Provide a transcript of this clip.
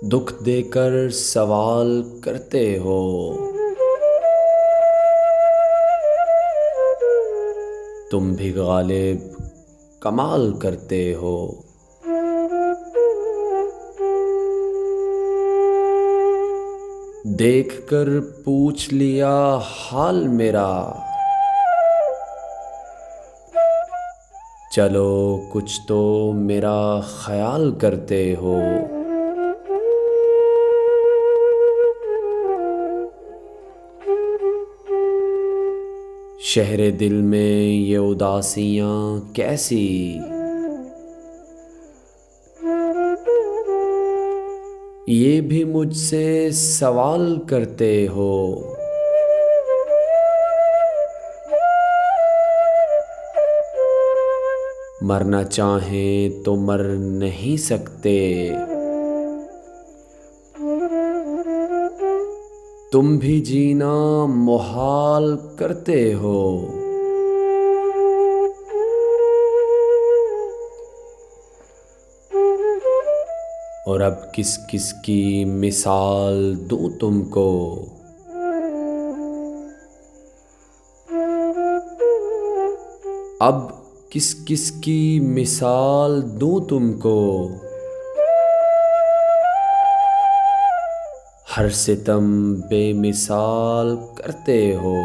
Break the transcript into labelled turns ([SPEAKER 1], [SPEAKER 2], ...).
[SPEAKER 1] दुख देकर सवाल करते हो। तुम भी गालिब कमाल करते हो। देखकर पूछ लिया हाल मेरा, चलो कुछ तो मेरा ख्याल करते हो। शहरे दिल में ये उदासियां कैसी, ये भी मुझसे सवाल करते हो। मरना चाहें तो मर नहीं सकते, तुम भी जीना मुहाल करते हो। और अब किस किस की मिसाल दूं तुमको, अब किस किस की मिसाल दूं तुमको। हर सितम बेमिसाल करते हो।